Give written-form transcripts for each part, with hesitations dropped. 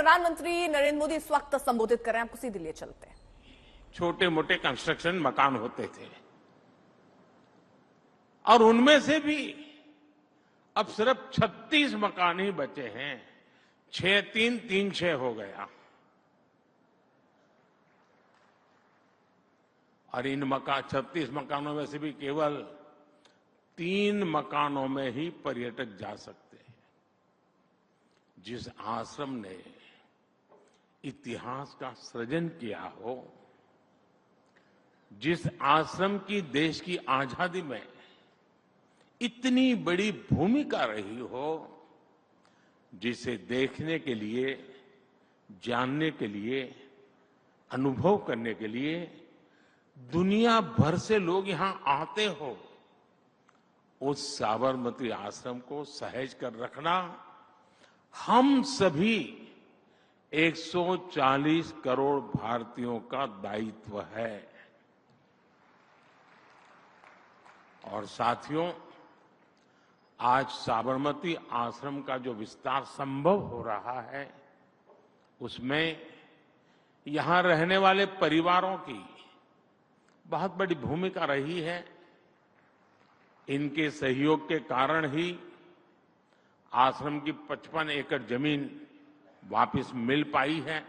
प्रधानमंत्री नरेंद्र मोदी इस वक्त संबोधित कर रहे हैं, आपको सीधे लिए चलते हैं। छोटे मोटे कंस्ट्रक्शन मकान होते थे और उनमें से भी अब सिर्फ 36 मकान ही बचे हैं। 6-3-3-6 हो गया। और इन 36 मकानों में से भी केवल 3 मकानों में ही पर्यटक जा सकते हैं। जिस आश्रम ने इतिहास का सृजन किया हो, जिस आश्रम की देश की आजादी में इतनी बड़ी भूमिका रही हो, जिसे देखने के लिए, जानने के लिए, अनुभव करने के लिए दुनिया भर से लोग यहां आते हो, उस साबरमती आश्रम को सहेज कर रखना हम सभी 140 करोड़ भारतीयों का दायित्व है। और साथियों, आज साबरमती आश्रम का जो विस्तार संभव हो रहा है, उसमें यहां रहने वाले परिवारों की बहुत बड़ी भूमिका रही है। इनके सहयोग के कारण ही आश्रम की 55 एकड़ जमीन वापस मिल पाई है।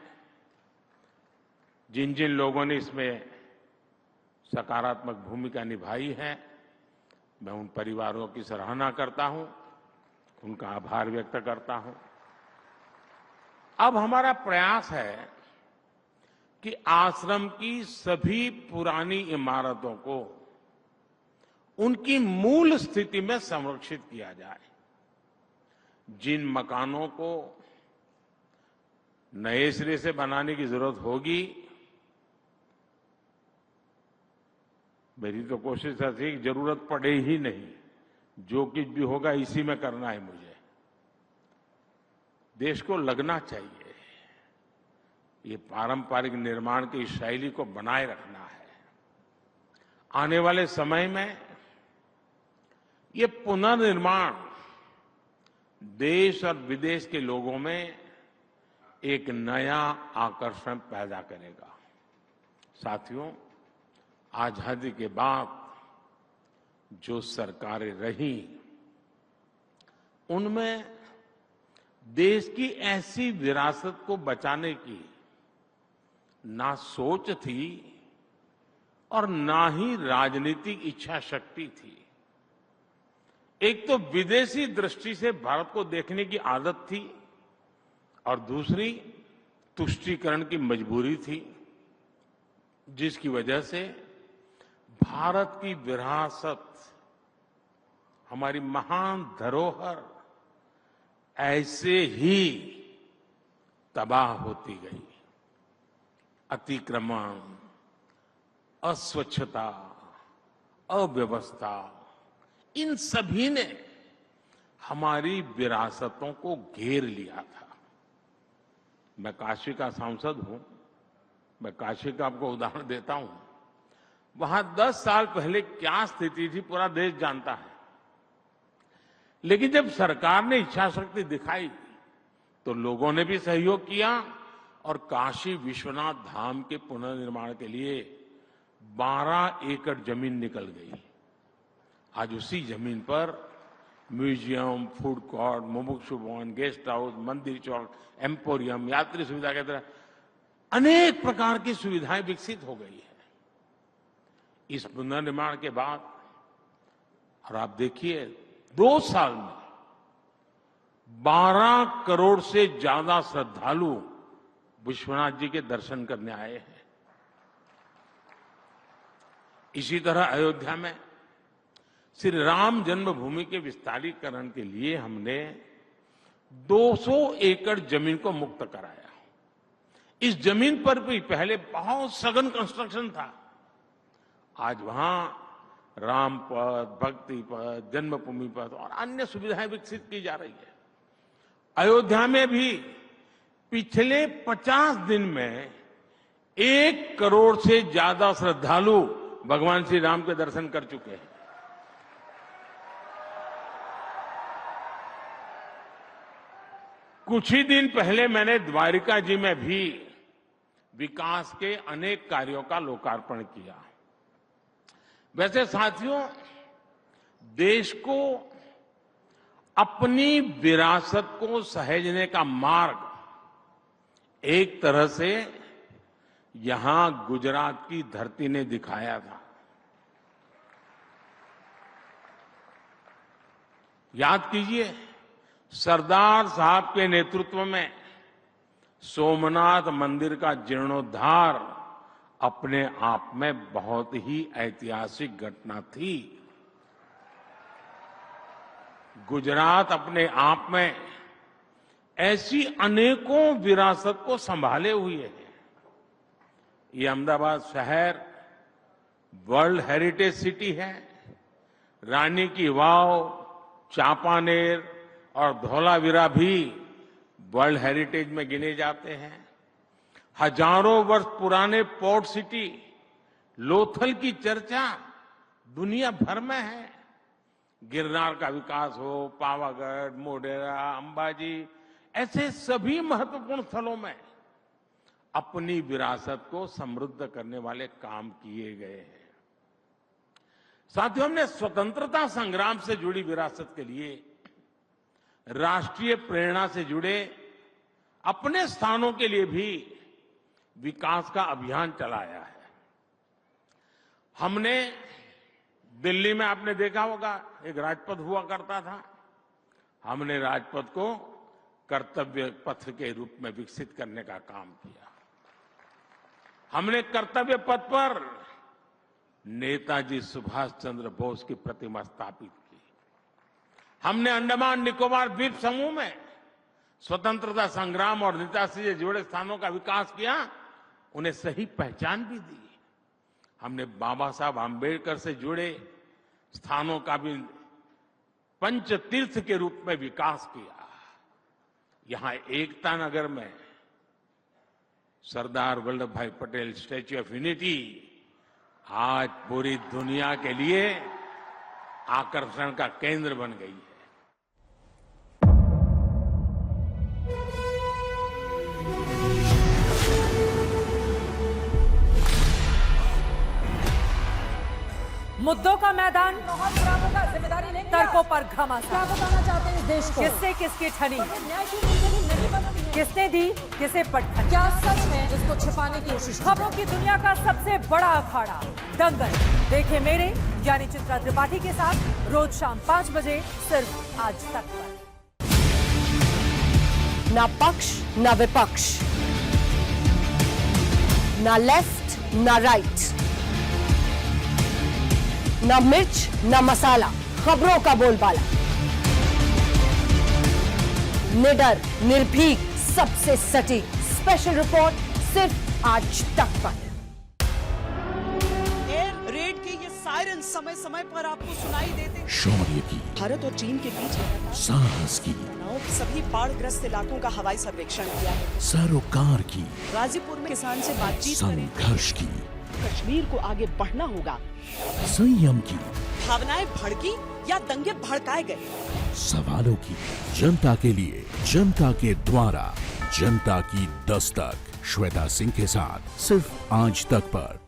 जिन जिन लोगों ने इसमें सकारात्मक भूमिका निभाई है, मैं उन परिवारों की सराहना करता हूं, उनका आभार व्यक्त करता हूं। अब हमारा प्रयास है कि आश्रम की सभी पुरानी इमारतों को उनकी मूल स्थिति में संरक्षित किया जाए। जिन मकानों को नए सिरे से बनाने की जरूरत होगी, मेरी तो कोशिश ऐसी कि जरूरत पड़े ही नहीं, जो कुछ भी होगा इसी में करना है मुझे। देश को लगना चाहिए, ये पारंपरिक निर्माण की शैली को बनाए रखना है। आने वाले समय में ये पुनर्निर्माण देश और विदेश के लोगों में एक नया आकर्षण पैदा करेगा। साथियों, आजादी के बाद जो सरकारें रही, उनमें देश की ऐसी विरासत को बचाने की ना सोच थी और ना ही राजनीतिक इच्छा शक्ति थी। एक तो विदेशी दृष्टि से भारत को देखने की आदत थी और दूसरी तुष्टीकरण की मजबूरी थी, जिसकी वजह से भारत की विरासत, हमारी महान धरोहर ऐसे ही तबाह होती गई। अतिक्रमण, अस्वच्छता, अव्यवस्था, इन सभी ने हमारी विरासतों को घेर लिया था। मैं काशी का सांसद हूं, मैं काशी का आपको उदाहरण देता हूं। वहां 10 साल पहले क्या स्थिति थी पूरा देश जानता है। लेकिन जब सरकार ने इच्छा शक्ति दिखाई तो लोगों ने भी सहयोग किया और काशी विश्वनाथ धाम के पुनर्निर्माण के लिए 12 एकड़ जमीन निकल गई। आज उसी जमीन पर म्यूजियम, फूड कोर्ट, मुमुक्षु भवन, गेस्ट हाउस, मंदिर चौक, एम्पोरियम, यात्री सुविधा के तरह अनेक प्रकार की सुविधाएं विकसित हो गई है इस पुनर्निर्माण के बाद। और आप देखिए, 2 साल में 12 करोड़ से ज्यादा श्रद्धालु विश्वनाथ जी के दर्शन करने आए हैं। इसी तरह अयोध्या में श्री राम जन्मभूमि के विस्तारीकरण के लिए हमने 200 एकड़ जमीन को मुक्त कराया। इस जमीन पर भी पहले बहुत सघन कंस्ट्रक्शन था। आज वहां राम पथ, भक्ति पथ, जन्मभूमि पथ और अन्य सुविधाएं विकसित की जा रही है। अयोध्या में भी पिछले 50 दिन में 1 करोड़ से ज्यादा श्रद्धालु भगवान श्री राम के दर्शन कर चुके हैं। कुछ ही दिन पहले मैंने द्वारिका जी में भी विकास के अनेक कार्यों का लोकार्पण किया। वैसे साथियों, देश को अपनी विरासत को सहेजने का मार्ग एक तरह से यहां गुजरात की धरती ने दिखाया था। याद कीजिए, सरदार साहब के नेतृत्व में सोमनाथ मंदिर का जीर्णोद्धार अपने आप में बहुत ही ऐतिहासिक घटना थी। गुजरात अपने आप में ऐसी अनेकों विरासत को संभाले हुए है। ये अहमदाबाद शहर वर्ल्ड हेरिटेज सिटी है। रानी की वाव, चांपानेर और धौलावीरा भी वर्ल्ड हेरिटेज में गिने जाते हैं। हजारों वर्ष पुराने पोर्ट सिटी लोथल की चर्चा दुनिया भर में है। गिरनार का विकास हो, पावागढ़, मोढेरा, अंबाजी, ऐसे सभी महत्वपूर्ण स्थलों में अपनी विरासत को समृद्ध करने वाले काम किए गए हैं। साथियों, हमने स्वतंत्रता संग्राम से जुड़ी विरासत के लिए राष्ट्रीय प्रेरणा से जुड़े अपने स्थानों के लिए भी विकास का अभियान चलाया है। हमने दिल्ली में, आपने देखा होगा, एक राजपथ हुआ करता था। हमने राजपथ को कर्तव्य पथ के रूप में विकसित करने का काम किया। हमने कर्तव्य पथ पर नेताजी सुभाष चंद्र बोस की प्रतिमा स्थापित की। हमने अंडमान निकोबार द्वीप समूह में स्वतंत्रता संग्राम और नेताजी से जुड़े स्थानों का विकास किया, उन्हें सही पहचान भी दी। हमने बाबा साहब आम्बेडकर से जुड़े स्थानों का भी पंच तीर्थ के रूप में विकास किया। यहां एकता नगर में सरदार वल्लभ भाई पटेल स्टैच्यू ऑफ यूनिटी आज पूरी दुनिया के लिए आकर्षण का केंद्र बन गई है। मुद्दों का मैदान, जिम्मेदारी लेंगे तर्कों पर घमासान। क्या बताना चाहते हैं इस देश को? किससे किसकी ठनी, न्याय की मंजूरी नहीं बनती है। किसने दी किसे पटखनी। क्या सच है जिसको छिपाने की कोशिश? खबरों की दुनिया का सबसे बड़ा अखाड़ा दंगल देखे मेरे यानी चित्रा त्रिपाठी के साथ रोज शाम 5 बजे सिर्फ आज तक पर। ना पक्ष ना विपक्ष, ना लेफ्ट ना राइट, ना मिर्च ना मसाला, खबरों का बोलबाला। निडर, निर्भीक, सबसे सटीक स्पेशल रिपोर्ट सिर्फ आज तक पर। एयर रेड के ये सायरन समय समय पर आपको सुनाई देते। शौर्य की, भारत और चीन के बीच साहस की, सभी बाढ़ग्रस्त इलाकों का हवाई सर्वेक्षण किया है। सरोकार की, गाजीपुर में किसान से बातचीत करें। संघर्ष की, कश्मीर को आगे बढ़ना होगा। संयम की, भावनाएं भड़की या दंगे भड़काए गए। सवालों की, जनता के लिए, जनता के द्वारा, जनता की दस्तक। श्वेता सिंह के साथ सिर्फ आज तक पर।